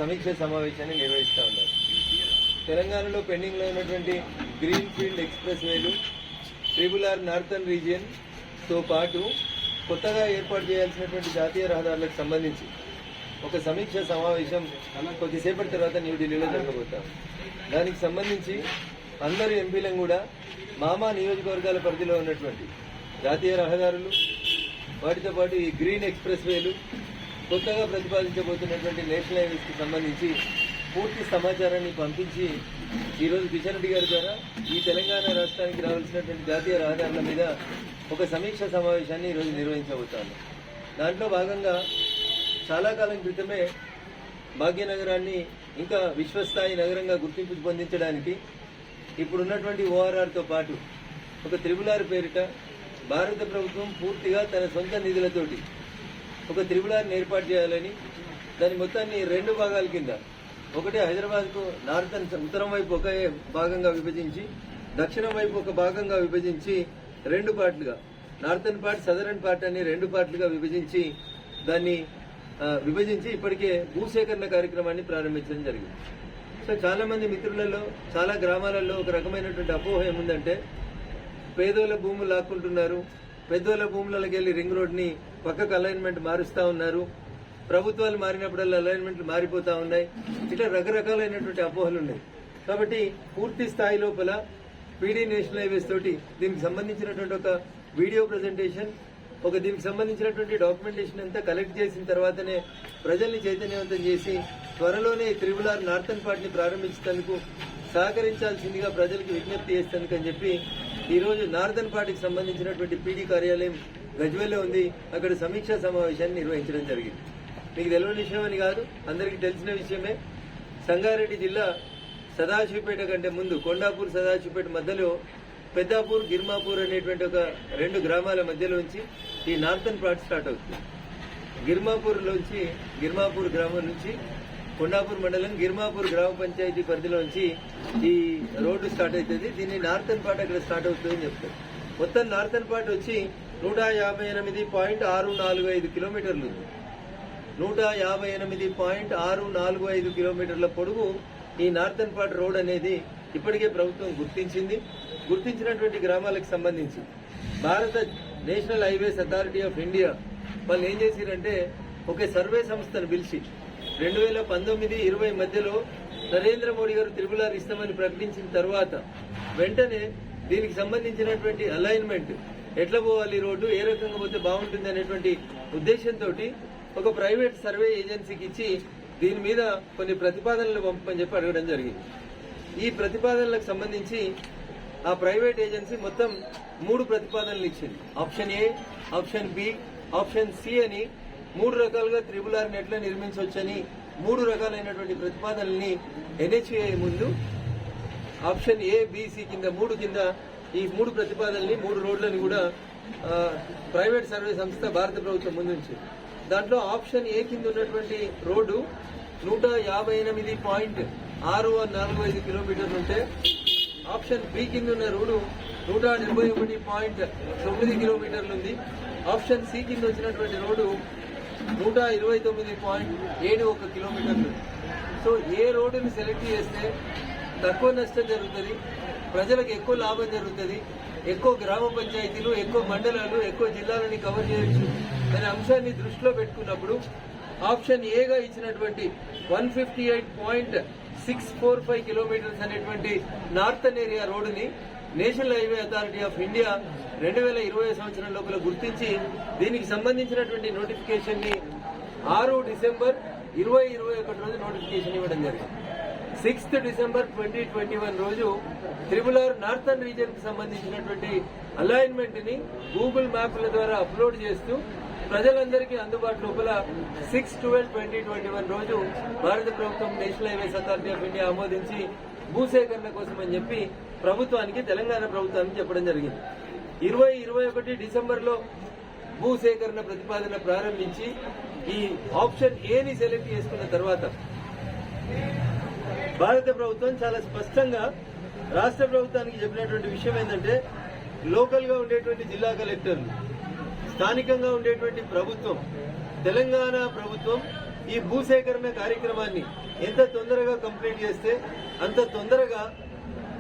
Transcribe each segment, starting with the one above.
సమీక్ష సమావేశాన్ని నిర్వహిస్తూ ఉన్నారు. తెలంగాణలో పెండింగ్లో ఉన్నటువంటి గ్రీన్ ఫీల్డ్ ఎక్స్ప్రెస్ వేలు, ట్రిబుల్-ఆర్ నార్థన్ రీజియన్తో పాటు కొత్తగా ఏర్పాటు చేయాల్సినటువంటి జాతీయ రహదారులకు సంబంధించి ఒక సమీక్ష సమావేశం కొద్దిసేపటి తర్వాత న్యూఢిల్లీలో జరగబోతాం. దానికి సంబంధించి అందరు ఎంపీలను కూడా మామా నియోజకవర్గాల పరిధిలో ఉన్నటువంటి జాతీయ రహదారులు, వాటితో పాటు ఈ గ్రీన్ ఎక్స్ప్రెస్ వేలు, కొత్తగా ప్రతిపాదించబోతున్నటువంటి నేషనల్ హైవేస్కి సంబంధించి పూర్తి సమాచారాన్ని పంపించి ఈరోజు కిషన్ రెడ్డి గారి ద్వారా ఈ తెలంగాణ రాష్ట్రానికి రావాల్సినటువంటి జాతీయ రహదారుల మీద ఒక సమీక్ష సమావేశాన్ని ఈరోజు నిర్వహించబోతాను. దాంట్లో భాగంగా చాలా కాలం క్రితమే భాగ్యనగరాన్ని ఇంకా విశ్వస్థాయి నగరంగా గుర్తింపు పొందించడానికి ఇప్పుడున్నటువంటి ఓఆర్ఆర్తో పాటు ఒక ట్రిబుల్-ఆర్ పేరిట భారత ప్రభుత్వం పూర్తిగా తన సొంత నిధులతోటి ఒక ట్రిబుల్-ఆర్ని ఏర్పాటు చేయాలని దాని మొత్తాన్ని 2 భాగాల కింద, ఒకటి హైదరాబాద్కు నార్థన్ ఉత్తరం వైపు ఒక భాగంగా విభజించి, దక్షిణం వైపు ఒక భాగంగా విభజించి 2 పార్ట్లుగా, నార్థన్ పార్ట్, సదరన్ పార్ట్ అని 2 పార్ట్లుగా విభజించి ఇప్పటికే భూసేకరణ కార్యక్రమాన్ని ప్రారంభించడం జరిగింది. సో చాలా మంది మిత్రులలో, చాలా గ్రామాలలో ఒక రకమైనటువంటి అపోహ ఏముందంటే పేదోళ్ళ భూములు లాక్కుంటున్నారు, పెద్దోళ్ళ భూములకి వెళ్లి రింగ్ రోడ్ని పక్కకు అలైన్మెంట్ మారుస్తా ఉన్నారు, ప్రభుత్వాలు మారినప్పుడల్లా అలైన్మెంట్లు మారిపోతా ఉన్నాయి, ఇట్లా రకరకాలైనటువంటి అపోహలు ఉన్నాయి. కాబట్టి పూర్తి స్థాయి లోపల పీడీ నేషనల్ హైవేస్ తోటి దీనికి సంబంధించినటువంటి ఒక వీడియో ప్రజెంటేషన్, దీనికి సంబంధించినటువంటి డాక్యుమెంటేషన్ అంతా కలెక్ట్ చేసిన తర్వాతనే ప్రజల్ని చైతన్యవంతం చేసి త్వరలోనే ట్రిబుల్-ఆర్ నార్థన్ పార్ట్ని ప్రారంభించేందుకు సహకరించాల్సిందిగా ప్రజలకు విజ్ఞప్తి చేసేందుకు అని చెప్పి ఈరోజు నార్థన్ పార్టీకి సంబంధించినటువంటి పీడీ కార్యాలయం గజ్వేల్లో ఉంది. అక్కడ సమీక్షా సమావేశాన్ని నిర్వహించడం జరిగింది. మీకు తెలియని విషయం అని కాదు, అందరికీ తెలిసిన విషయమే. సంగారెడ్డి జిల్లా సదాశివపేట కంటే ముందు కొండాపూర్, సదాశివపేట మధ్యలో పెద్దాపూర్, గిర్మాపూర్ అనేటువంటి ఒక 2 గ్రామాల మధ్యలోంచి ఈ నార్థన్ పార్ట్ స్టార్ట్ అవుతుంది. గిర్మాపూర్ గ్రామం నుంచి కొండాపూర్ మండలం గిర్మాపూర్ గ్రామ పంచాయతీ పరిధిలోంచి ఈ రోడ్డు స్టార్ట్ అవుతుంది. దీన్ని నార్థన్ పార్ట్ అక్కడ స్టార్ట్ అవుతుందని చెప్తారు. మొత్తం నార్థన్ పార్ట్ వచ్చి 158.645 కిలోమీటర్లు ఉంది. 158.645 కిలోమీటర్ల పొడవు ఈ నార్థన్ పార్ట్ రోడ్ అనేది ఇప్పటికే ప్రభుత్వం గుర్తించినటువంటి గ్రామాలకు సంబంధించి భారత national highways authority of India వాళ్ళు ఏం చేశారంటే ఒక సర్వే సంస్థను పిలిచి 2019-20 మధ్యలో నరేంద్ర మోడీ గారు ట్రిబుల్-ఆర్ ఇస్తామని ప్రకటించిన తర్వాత వెంటనే దీనికి సంబంధించినటువంటి అలైన్మెంట్ ఎట్లా పోవాలి, రోడ్డు ఏ రకంగా పోతే బాగుంటుంది అనేటువంటి ఉద్దేశంతో ఒక ప్రైవేట్ సర్వే ఏజెన్సీకి ఇచ్చి దీని మీద కొన్ని ప్రతిపాదనలు పంపని చెప్పి అడగడం జరిగింది. ఈ ప్రతిపాదనలకు సంబంధించి ఆ ప్రైవేట్ ఏజెన్సీ మొత్తం 3 ప్రతిపాదనలు ఇచ్చింది. Option A, option B, option C అని 3 రకాలుగా ట్రిబుల్-ఆర్ని ఎట్లా నిర్మించవచ్చని 3 రకాలైనటువంటి ప్రతిపాదనల్ని ఎన్హెచ్ఏఐ ముందు ఆప్షన్ ఏ, బి, సి కింద 3 కింద ఈ 3 ప్రతిపాదనల్ని 3 రోడ్లని కూడా ప్రైవేట్ సర్వే సంస్థ భారత ప్రభుత్వం ముందుంచి దాంట్లో ఆప్షన్ ఏ కింద ఉన్నటువంటి రోడ్డు 158.645 కిలోమీటర్లు ఉంటే, ఆప్షన్ బి కింద ఉన్న రోడ్డు 171.9 కిలోమీటర్లు ఉంది. ఆప్షన్ సి కింద వచ్చినటువంటి రోడ్డు 129.71 కిలోమీటర్లు. సో ఏ రోడ్డుని సెలెక్ట్ చేస్తే తక్కువ నష్టం జరుగుతుంది, ప్రజలకు ఎక్కువ లాభం జరుగుతుంది, ఎక్కువ గ్రామ పంచాయతీలు, ఎక్కువ మండలాలు, ఎక్కువ జిల్లాలని కవర్ చేయొచ్చు అనే అంశాన్ని దృష్టిలో పెట్టుకున్నప్పుడు ఆప్షన్ ఏగా ఇచ్చినటువంటి 158.645 కిలోమీటర్స్ అనేటువంటి నార్థన్ ఏరియా రోడ్డుని national highway authority of India 2020 సంవత్సరం లోపల గుర్తించి దీనికి సంబంధించినటువంటి నోటిఫికేషన్ ని 6 డిసెంబర్ 2021 రోజు నోటిఫికేషన్ ఇవ్వడం జరిగింది. 6th డిసెంబర్ 2021 రోజు ట్రిబుల్-ఆర్ నార్థన్ రీజియన్ కి సంబంధించినటువంటి అలైన్మెంట్ ని గూగుల్ మ్యాప్ల ద్వారా అప్లోడ్ చేస్తూ ప్రజలందరికీ అందుబాటు లోపల 6/12/2021 రోజు భారత ప్రభుత్వం national highways authority of India ఆమోదించి భూసేకరణ కోసం అని చెప్పి ప్రభుత్వానికి, తెలంగాణ ప్రభుత్వానికి చెప్పడం జరిగింది. 2021 డిసెంబర్లో భూసేకరణ ప్రతిపాదన ప్రారంభించి ఈ ఆప్షన్ ఏని సెలెక్ట్ చేసుకున్న తర్వాత భారత ప్రభుత్వం చాలా స్పష్టంగా రాష్ట్ర ప్రభుత్వానికి చెప్పినటువంటి విషయం ఏంటంటే, లోకల్ గా ఉండేటువంటి జిల్లా కలెక్టర్లు, స్థానికంగా ఉండేటువంటి ప్రభుత్వం, తెలంగాణ ప్రభుత్వం ఈ భూసేకరణ కార్యక్రమాన్ని ఎంత తొందరగా కంప్లీట్ చేస్తే అంత తొందరగా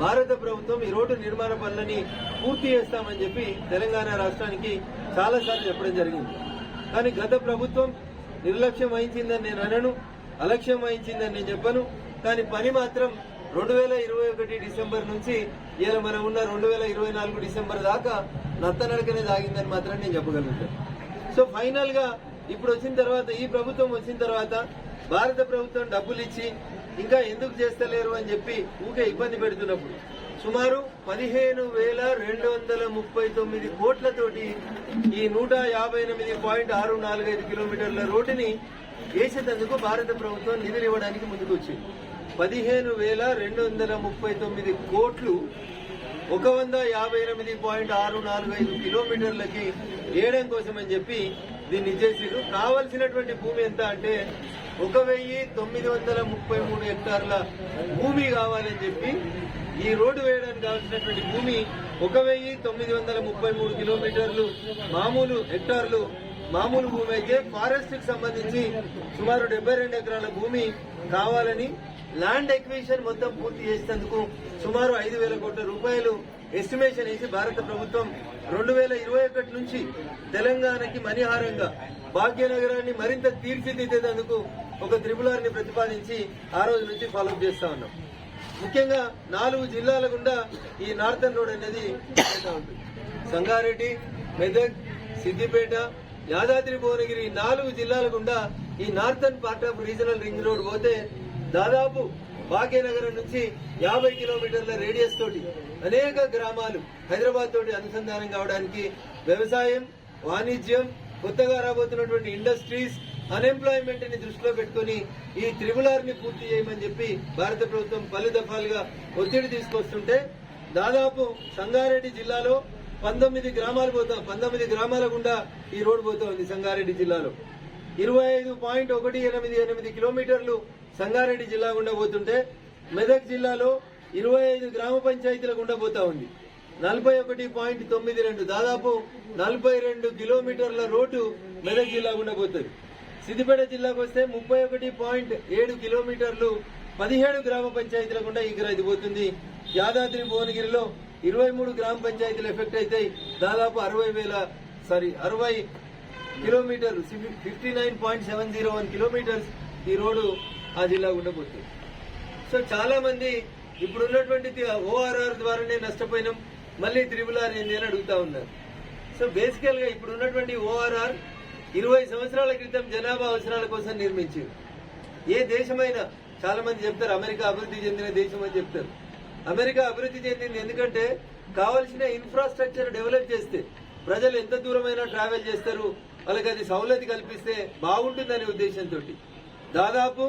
భారత ప్రభుత్వం ఈ రోడ్డు నిర్మాణ పనులని పూర్తి చేస్తామని చెప్పి తెలంగాణ రాష్ట్రానికి చాలాసార్లు చెప్పడం జరిగింది. కానీ గత ప్రభుత్వం నిర్లక్ష్యం వహించిందని నేను అనను, అలక్ష్యం వహించిందని నేను చెప్పను. కానీ పని మాత్రం 2021 డిసెంబర్ నుంచి ఇలా మనం ఉన్న 2024 డిసెంబర్ దాకా నత్తనడకనే సాగిందని మాత్రం నేను చెప్పగలుగుతాను. సో ఫైనల్ గా ఇప్పుడు వచ్చిన తర్వాత, ఈ ప్రభుత్వం వచ్చిన తర్వాత భారత ప్రభుత్వం డబ్బులు ఇచ్చి ఇంకా ఎందుకు చేస్తలేరు అని చెప్పి ఊకే ఇబ్బంది పెడుతున్నప్పుడు సుమారు 15,239 కోట్లతోటి ఈ 158.645 కిలోమీటర్ల రోడ్డుని వేసేందుకు భారత ప్రభుత్వం నిధులు ఇవ్వడానికి ముందుకు వచ్చింది. 15,239 కోట్లు 158.645 కిలోమీటర్లకి వేయడం కోసం అని చెప్పి దీన్ని ఇచ్చేసారు. కావలసినటువంటి భూమి ఎంత అంటే 1,933 హెక్టార్ల భూమి కావాలని చెప్పి ఈ రోడ్డు వేయడానికి కావాల్సినటువంటి భూమి 1,933 కిలోమీటర్లు మామూలు హెక్టార్లు మామూలు భూమి అయితే ఫారెస్ట్ కి సంబంధించి సుమారు 72 ఎకరాల భూమి కావాలని ల్యాండ్ ఎక్విజిషన్ మొత్తం పూర్తి చేసేందుకు సుమారు 5,000 కోట్ల రూపాయలు ఎస్టిమేషన్ వేసి భారత ప్రభుత్వం 2021 నుంచి తెలంగాణకి మణిహారంగా భాగ్యనగరాన్ని మరింత తీర్చిదిద్దేందుకు ఒక RRR ని ప్రతిపాదించి ఆ రోజు నుంచి ఫాలోఅప్ చేస్తా ఉన్నాం. ముఖ్యంగా 4 జిల్లాల గుండా ఈ నార్థన్ రోడ్ అనేది ఉంటుంది. సంగారెడ్డి, మెదక్, సిద్దిపేట, యాదాద్రి భువనగిరి 4 జిల్లాల గుండా ఈ northern part of regional ring road పోతే దాదాపు భాగ్యనగరం నుంచి 50 కిలోమీటర్ల రేడియస్ తోటి అనేక గ్రామాలు హైదరాబాద్ తోటి అనుసంధానం కావడానికి వ్యవసాయం, వాణిజ్యం, కొత్తగా రాబోతున్నటువంటి ఇండస్ట్రీస్, అన్ఎంప్లాయ్మెంట్ ని దృష్టిలో పెట్టుకుని ఈ RRR ని పూర్తి చేయమని చెప్పి భారత ప్రభుత్వం పలు దఫాలుగా ఒత్తిడి తీసుకొస్తుంటే దాదాపు సంగారెడ్డి జిల్లాలో 19 గ్రామాల గుండా ఈ రోడ్డు పోతా ఉంది. సంగారెడ్డి జిల్లాలో 25.188 కిలోమీటర్లు సంగారెడ్డి జిల్లా గుండా పోతుంటే మెదక్ జిల్లాలో 25 గ్రామ పంచాయతీల గుండా పోతా ఉంది. 41.92 దాదాపు 42 కిలోమీటర్ల రోడ్డు మెదక్ జిల్లా గుండా పోతుంది. సిద్దిపేట జిల్లాకు వస్తే 31.7 కిలోమీటర్లు 17 గ్రామ పంచాయతీల గుండా ఇది పోతుంది. యాదాద్రి భువనగిరిలో 23 గ్రామ పంచాయతీలు ఎఫెక్ట్ అవుతాయి. దాదాపు 60 కిలోమీటర్లు 59.701 కిలోమీటర్స్ ఈ రోడ్డు ఆ జిల్లా గుండా పోతుంది. సో చాలా మంది ఇప్పుడున్నటువంటి ORR ద్వారానే నష్టపోయినాం, మళ్ళీ RRR ఏంది అని అడుగుతా ఉన్నారు. సో బేసికల్ గా ఇప్పుడున్నటువంటి ORR 20 సంవత్సరాల క్రితం జనాభా అవసరాల కోసం నిర్మించింది. ఏ దేశమైనా చాలా మంది చెప్తారు అమెరికా అభివృద్ధి చెందిన దేశం అని చెప్తారు. అమెరికా అభివృద్ధి చెందింది ఎందుకంటే కావలసిన ఇన్ఫ్రాస్ట్రక్చర్ డెవలప్ చేస్తే ప్రజలు ఎంత దూరమైనా ట్రావెల్ చేస్తారు, వాళ్ళకి అది సౌలతి కల్పిస్తే బాగుంటుందనే ఉద్దేశంతో దాదాపు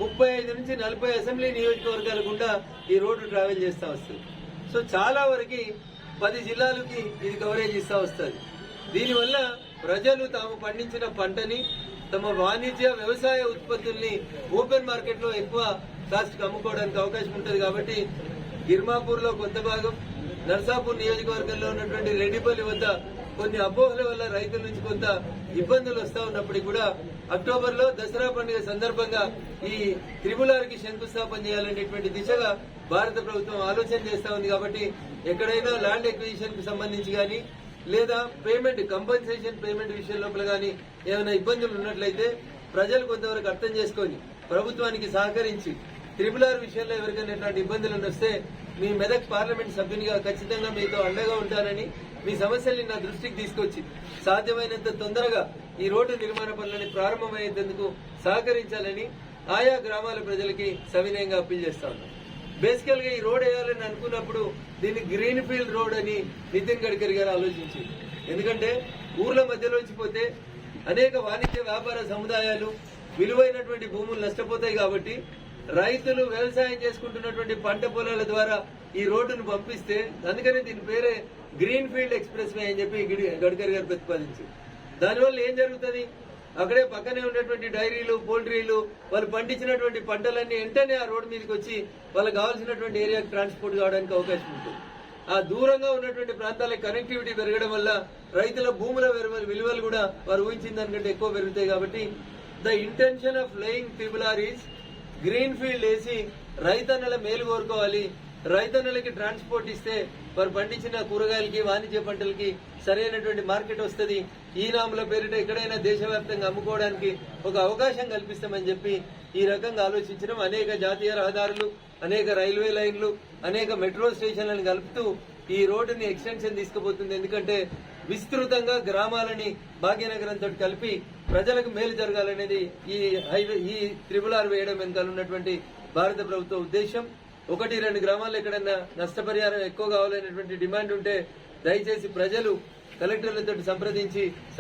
35 నుంచి 40 అసెంబ్లీ నియోజకవర్గాల గుండా ఈ రోడ్డు ట్రావెల్ చేస్తా వస్తుంది. సో చాలా వరకు 10 జిల్లాలకి ఇది కవరేజ్ ఇస్తా వస్తుంది. దీనివల్ల ప్రజలు తాము పండించిన పంటని, తమ వాణిజ్య వ్యవసాయ ఉత్పత్తుల్ని ఓపెన్ మార్కెట్ లో ఎక్కువ కాస్ట్ అమ్ముకోవడానికి అవకాశం ఉంటుంది. కాబట్టి గిర్మాపూర్ లో కొంత భాగం, నర్సాపూర్ నియోజకవర్గంలో ఉన్నటువంటి రెడ్డిపల్లి వద్ద కొన్ని అపోహల వల్ల రైతుల నుంచి కొంత ఇబ్బందులు వస్తా ఉన్నప్పటికీ కూడా అక్టోబర్ లో దసరా పండుగ సందర్భంగా ఈ RRR కి శంకుస్థాపన చేయాలనేటువంటి దిశగా భారత ప్రభుత్వం ఆలోచన చేస్తా ఉంది. కాబట్టి ఎక్కడైనా ల్యాండ్ ఎక్విజిషన్ కు సంబంధించి గానీ లేదా పేమెంట్ కంపెన్సేషన్ పేమెంట్ విషయం లోపల గానీ ఏమైనా ఇబ్బందులు ఉన్నట్లయితే ప్రజలు కొంతవరకు అర్థం చేసుకొని ప్రభుత్వానికి సహకరించి RRR విషయంలో ఎవరికైనా ఇట్లాంటి ఇబ్బందులు వస్తే మీ మెదక్ పార్లమెంట్ సభ్యునిగా ఖచ్చితంగా మీతో అండగా ఉంటానని, మీ సమస్యల్ని నా దృష్టికి తీసుకొచ్చి సాధ్యమైనంత తొందరగా ఈ రోడ్డు నిర్మాణ పనులని ప్రారంభమయ్యేందుకు సహకరించాలని ఆయా గ్రామాల ప్రజలకి సవినయంగా అప్పీల్ చేస్తా ఉన్నాను. బేసికల్ గా ఈ రోడ్ వేయాలని అనుకున్నప్పుడు దీన్ని గ్రీన్ ఫీల్డ్ రోడ్ అని నితిన్ గడ్కరీ గారు ఆలోచించారు. ఎందుకంటే ఊర్ల మధ్యలోంచి పోతే అనేక వాణిజ్య వ్యాపార సముదాయాలు, విలువైనటువంటి భూములు నష్టపోతాయి. కాబట్టి రైతులు వ్యవసాయం చేసుకుంటున్నటువంటి పంట పొలాల ద్వారా ఈ రోడ్డును పంపిస్తే, అందుకని దీని పేరే గ్రీన్ ఫీల్డ్ ఎక్స్ప్రెస్ వే అని చెప్పి గడ్కరీ గారు ప్రతిపాదించారు. దానివల్ల ఏం జరుగుతుంది, అక్కడే పక్కనే ఉన్నటువంటి డైరీలు, పోల్ట్రీలు, వాళ్ళు పండించినటువంటి పంటలన్నీ వెంటనే ఆ రోడ్డు మీదకి వచ్చి వాళ్ళకి కావాల్సినటువంటి ఏరియాకి ట్రాన్స్పోర్ట్ కావడానికి అవకాశం ఉంటుంది. ఆ దూరంగా ఉన్నటువంటి ప్రాంతాలకు కనెక్టివిటీ పెరగడం వల్ల రైతుల భూముల విలువలు కూడా వారు ఊహించిన దానికంటే ఎక్కువ పెరుగుతాయి. కాబట్టి the intention of laying triple is green field వేసి రైతన్నల మేలు కోరుకోవాలి. రైతన్నలకి ట్రాన్స్పోర్ట్ ఇస్తే వారు పండించిన కూరగాయలకి వాణిజ్య పంటలకి సరైనటువంటి మార్కెట్ వస్తుంది. ఈ నాముల పేరిట ఎక్కడైనా దేశవ్యాప్తంగా అమ్ముకోవడానికి ఒక అవకాశం కల్పిస్తామని చెప్పి ఈ రకంగా ఆలోచించడం. అనేక జాతీయ రహదారులు, అనేక రైల్వే లైన్లు, అనేక మెట్రో స్టేషన్లను కలుపుతూ ఈ రోడ్డుని ఎక్స్టెన్షన్ తీసుకుపోతుంది. ఎందుకంటే విస్తృతంగా గ్రామాలని భాగ్యనగరంతో కలిపి ప్రజలకు మేలు జరగాలనేది ఈ ట్రిబుల్ ఆర్ వేయడం వెనకాల ఉన్నటువంటి భారత ప్రభుత్వ ఉద్దేశం. 1-2 గ్రామాల్లో ఎక్కడన్నా నష్టపరిహారం ఎక్కువ కావాలనేటువంటి డిమాండ్ ఉంటే దయచేసి ప్రజలు కలెక్టర్లతో సంప్రదించి